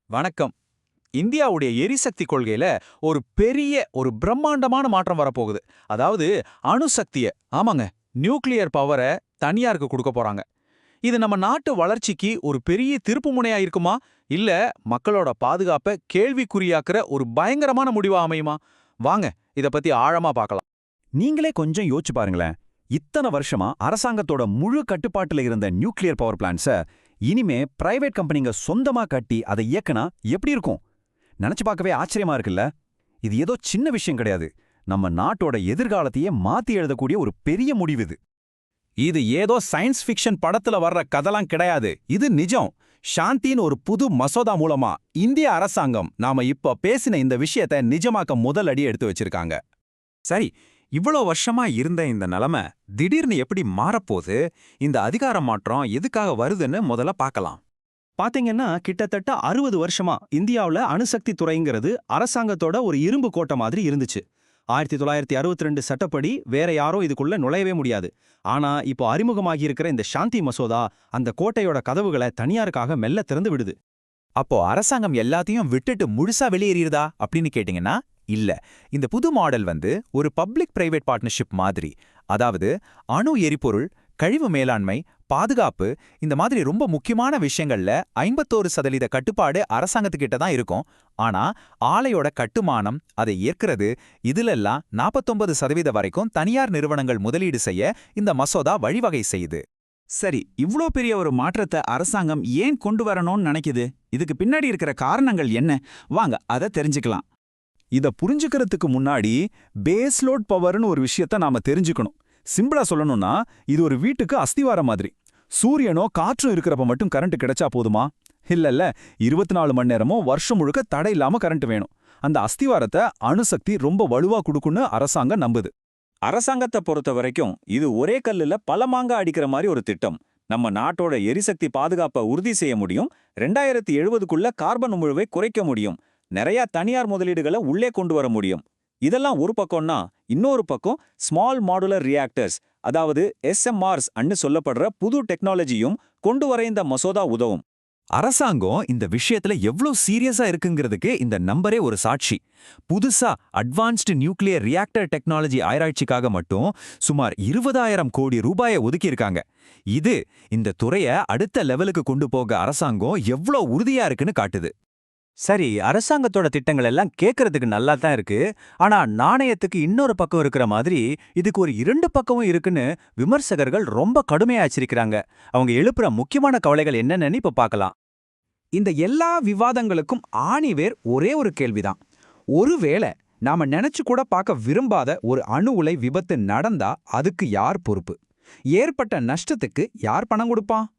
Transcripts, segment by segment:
வணக்கம். இந்தியாவுடைய எரிசக்தி கொள்கையில ஒரு பிரம்மாண்டமான மாற்றம் வரப்போகுது. அதாவது அணுசக்திய ஆமாங்க, நியூக்ளியர் பவர தனியாருக்கு குடுக்க போறாங்க. இது நம்ம நாட்டு வளர்ச்சிக்கு ஒரு பெரிய திருப்புமுனையா இருக்குமா? இல்ல மக்களோட பாதுகாப்ப கேள்விக்குறியாக்குற ஒரு பயங்கரமான முடிவா அமையுமா? வாங்க இத பத்தி ஆழமா பார்க்கலாம். நீங்களே கொஞ்சம் யோசிச்சு பாருங்களேன். இத்தனை வருஷமா அரசாங்கத்தோட முழு கட்டுப்பாட்டுல இருந்த நியூக்ளியர் பவர் பிளான்ட்ஸ இனிமே பிரைவேட் கம்பெனிங்க சொந்தமா கட்டி அதை இயக்குனா எப்படி இருக்கும்? நினைச்சு பார்க்கவே ஆச்சரியமா இருக்குல்ல? இது ஏதோ சின்ன விஷயம் கிடையாது. நம்ம நாட்டோட எதிர்காலத்தையே மாத்தி எழுதக்கூடிய ஒரு பெரிய முடிவு இது. இது ஏதோ சயின்ஸ் ஃபிக்ஷன் படத்துல வர்ற கதலாம் கிடையாது. இது நிஜம். சாந்தின்னு ஒரு புது மசோதா மூலமா இந்திய அரசாங்கம் நாம இப்ப பேசின இந்த விஷயத்தை நிஜமாக்க முதல் அடி எடுத்து வச்சிருக்காங்க. சரி, இவ்வளோ வருஷமா இருந்த இந்த நிலைமை திடீர்னு எப்படி மாறப்போகுது? இந்த அதிகார மாற்றம் எதுக்காக வருதுன்னு முதல்ல பார்க்கலாம். பாத்தீங்கன்னா கிட்டத்தட்ட 60 வருஷமா இந்தியாவுல அணுசக்தி துறைங்கிறது அரசாங்கத்தோட ஒரு இரும்பு கோட்டை மாதிரி இருந்துச்சு. 1962 சட்டப்படி வேற யாரும் இதுக்குள்ள நுழையவே முடியாது. ஆனா இப்போ அறிமுகமாகி இருக்கிற இந்த சாந்தி மசோதா அந்த கோட்டையோட கதவுகளை தனியாருக்காக மெல்ல திறந்து விடுது. அப்போ அரசாங்கம் எல்லாத்தையும் விட்டுட்டு முழுசா வெளியேறியதா அப்படின்னு கேட்டிங்கன்னா இல்ல. இந்த புது மாடல் ஒரு பப்ளிக் பிரைவேட் பார்ட்னர்ஷிப் மாதிரி. அதாவது அணு எரிபொருள், கழிவு மேலாண்மை, பாதுகாப்பு இந்த மாதிரி ரொம்ப முக்கியமான விஷயங்கள்ல 51% கட்டுப்பாடு அரசாங்கத்துக்கிட்ட தான் இருக்கும். ஆனா ஆலையோட கட்டுமானம், அதை ஏற்கிறது, இதுலெல்லாம் 49% வரைக்கும் தனியார் நிறுவனங்கள் முதலீடு செய்ய இந்த மசோதா வழிவகை செய்யுது. சரி, இவ்ளோ பெரிய ஒரு மாற்றத்தை அரசாங்கம் ஏன் கொண்டு வரணும்னு நினைக்குது? இதுக்கு பின்னாடி இருக்கிற காரணங்கள் என்ன? வாங்க அதை தெரிஞ்சுக்கலாம். இத புரிஞ்சுக்கிறதுக்கு முன்னாடி பேஸ்லோட் பவர்னு ஒரு விஷயத்த நாம தெரிஞ்சுக்கணும். சிம்பிளா சொல்லணும்னா இது ஒரு வீட்டுக்கு அஸ்திவாரம் மாதிரி. சூரியனோ காற்றும் இருக்கிறப்ப மட்டும் கரண்ட் கிடைச்சா போதுமா? இல்லல்ல, 24 மணி நேரமும் வருஷம் முழுக்க தடை இல்லாம கரண்ட் வேணும். அந்த அஸ்திவாரத்தை அணுசக்தி ரொம்ப வலுவா கொடுக்குன்னு அரசாங்கம் நம்புது. அரசாங்கத்தை பொறுத்த வரைக்கும் இது ஒரே கல்லுல பல மாங்கா அடிக்கிற மாதிரி ஒரு திட்டம். நம்ம நாட்டோட எரிசக்தி பாதுகாப்பை உறுதி செய்ய முடியும். 2070க்குள்ள கார்பன் உமிழ்வை குறைக்க முடியும். நிறைய தனியார் முதலீடுகளை உள்ளே கொண்டு வர முடியும். இதெல்லாம் ஒரு பக்கம்னா, இன்னொரு பக்கம் ஸ்மால் மாடுலர் ரியாக்டர்ஸ், அதாவது SMRs அன்னு சொல்லப்படுற புது டெக்னாலஜியும் கொண்டு வர இந்த மசோதா உதவும். அரசாங்கம் இந்த விஷயத்துல எவ்ளோ சீரியஸா இருக்குங்கிறதுக்கு இந்த நம்பரே ஒரு சாட்சி. புதுசா அட்வான்ஸ்டு நியூக்ளியர் ரியாக்டர் டெக்னாலஜி ஆராய்ச்சிக்காக மட்டும் சுமார் 20,000 கோடி ரூபாயை ஒதுக்கியிருக்காங்க. இது இந்த துறைய அடுத்த லெவலுக்கு கொண்டு போக அரசாங்கம் எவ்ளோ உறுதியா இருக்குன்னு காட்டுது. சரி, அரசாங்கத்தோட திட்டங்கள் எல்லாம் கேட்கறதுக்கு நல்லா தான் இருக்கு. ஆனா நாணயத்துக்கு இன்னொரு பக்கம் இருக்கிற மாதிரி இதுக்கு ஒரு 2 பக்கமும் இருக்குன்னு விமர்சகர்கள் ரொம்ப கடுமையா எச்சரிக்கிறாங்க. அவங்க எழுப்புற முக்கியமான கவலைகள் என்னென்னு இப்ப பார்க்கலாம். இந்த எல்லா விவாதங்களுக்கும் ஆணிவேர் ஒரே ஒரு கேள்விதான். ஒருவேளை நாம நினைச்சு கூட பார்க்க விரும்பாத ஒரு அணு உலை விபத்து நடந்தா அதுக்கு யார் பொறுப்பு? ஏற்பட்ட நஷ்டத்துக்கு யார் பணம் கொடுப்பான்?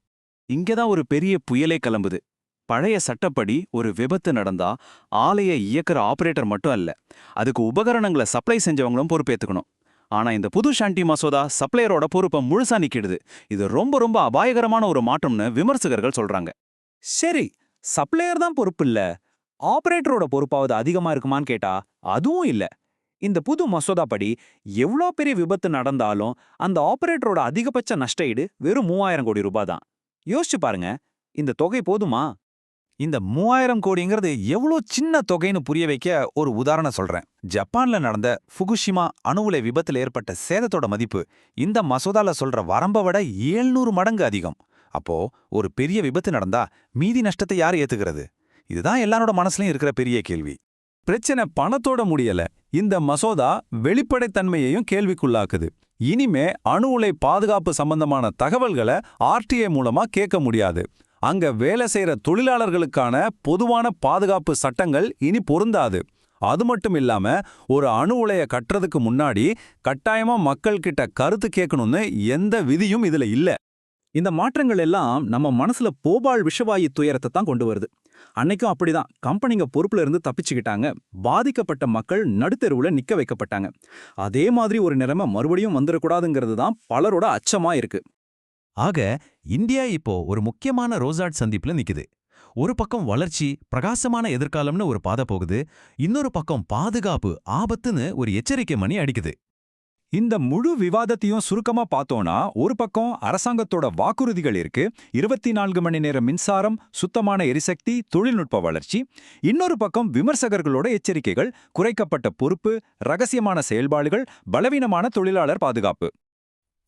இங்கதான் ஒரு பெரிய புயலே கிளம்புது. பழைய சட்டப்படி ஒரு விபத்து நடந்தா ஆலையை இயக்குற ஆபரேட்டர் மட்டும் அல்ல, அதுக்கு உபகரணங்களை சப்ளை செஞ்சவங்களும் பொறுப்பேத்துக்கணும். ஆனா இந்த புது சாந்தி மசோதா சப்ளையரோட பொறுப்பை முழுசா நீக்கிடுது. இது ரொம்ப ரொம்ப அபாயகரமான ஒரு மாற்றம்னு விமர்சகர்கள் சொல்றாங்க. சரி, சப்ளையர் தான் பொறுப்பு இல்ல, ஆபரேட்டரோட பொறுப்பாவது அதிகமா இருக்குமான்னு கேட்டா அதுவும் இல்ல. இந்த புது மசோதா படி எவ்வளோ பெரிய விபத்து நடந்தாலும் அந்த ஆபரேட்டரோட அதிகபட்ச நஷ்ட ஈடு வெறும் 3000 கோடி ரூபாய் தான். யோசிச்சு பாருங்க, இந்த தொகை போதுமா? இந்த 3000 கோடிங்கிறது எவ்வளோ சின்ன தொகைன்னு புரிய வைக்க ஒரு உதாரணம் சொல்றேன். ஜப்பான்ல நடந்த ஃபுகுஷிமா அணு உலை விபத்துல ஏற்பட்ட சேதத்தோட மதிப்பு இந்த மசோதால சொல்ற வரம்ப விட 700 மடங்கு அதிகம். அப்போ ஒரு பெரிய விபத்து நடந்தா மீதி நஷ்டத்தை யார் ஏத்துக்கிறது? இதுதான் எல்லாரோட மனசுலயும் இருக்கிற பெரிய கேள்வி. பிரச்சனை பணத்தோட முடியல. இந்த மசோதா வெளிப்படைத்தன்மையையும் கேள்விக்குள்ளாக்குது. இனிமே அணு உலை பாதுகாப்பு சம்பந்தமான தகவல்களை RTI மூலமா கேட்க முடியாது. அங்க வேலை செய்யற தொழிலாளர்களுக்கான பொதுவான பாதுகாப்பு சட்டங்கள் இனி பொருந்தாது. அது மட்டும் இல்லாம ஒரு அணு உலைய கட்டுறதுக்கு முன்னாடி கட்டாயமா மக்கள் கிட்ட கருத்து கேட்கணும்னு எந்த விதியும் இதுல இல்ல. இந்த மாற்றங்கள் எல்லாம் நம்ம மனசுல போபால் விஷவாயு துயரத்தை தான் கொண்டு வருது. அன்னைக்கும் அப்படிதான் கம்பெனிங்க பொறுப்புல இருந்து தப்பிச்சுக்கிட்டாங்க. பாதிக்கப்பட்ட மக்கள் நடுத்தெருவுல நிக்க வைக்கப்பட்டாங்க. அதே மாதிரி ஒரு நிலைமை மறுபடியும் வந்துடக்கூடாதுங்கிறது தான் பலரோட அச்சமா இருக்கு. ஆக இந்தியா இப்போ ஒரு முக்கியமான ரோசாட் சந்திப்புல நிக்குது. ஒரு பக்கம் வளர்ச்சி, பிரகாசமான எதிர்காலம்னு ஒரு பாதை போகுது. இன்னொரு பக்கம் பாதுகாப்பு, ஆபத்துன்னு ஒரு எச்சரிக்கை மணி அடிக்குது. இந்த முழு விவாதத்தையும் சுருக்கமா பார்த்தோம்னா ஒரு பக்கம் அரசாங்கத்தோட வாக்குறுதிகள் இருக்கு, 24 மணி நேரம் மின்சாரம், சுத்தமான எரிசக்தி, தொழில்நுட்ப வளர்ச்சி. இன்னொரு பக்கம் விமர்சகர்களோட எச்சரிக்கைகள், குறைக்கப்பட்ட பொறுப்பு, ரகசியமான செயல்பாடுகள், பலவீனமான தொழிலாளர் பாதுகாப்பு.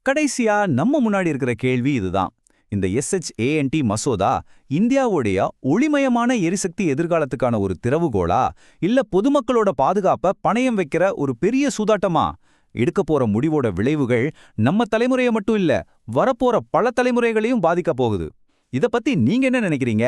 கடைசியா நம்ம முன்னாடி இருக்கிற கேள்வி இதுதான். இந்த SHANT மசோதா இந்தியாவுடைய ஒளிமயமான எரிசக்தி எதிர்காலத்துக்கான ஒரு திறவுகோலா, இல்ல பொதுமக்களோட பாதுகாப்ப பணயம் வைக்கிற ஒரு பெரிய சூதாட்டமா? எடுக்க போற முடிவோட விளைவுகள் நம்ம தலைமுறையை மட்டும் இல்ல, வரப்போற பல தலைமுறைகளையும் பாதிக்க போகுது. இத பத்தி நீங்க என்ன நினைக்கிறீங்க?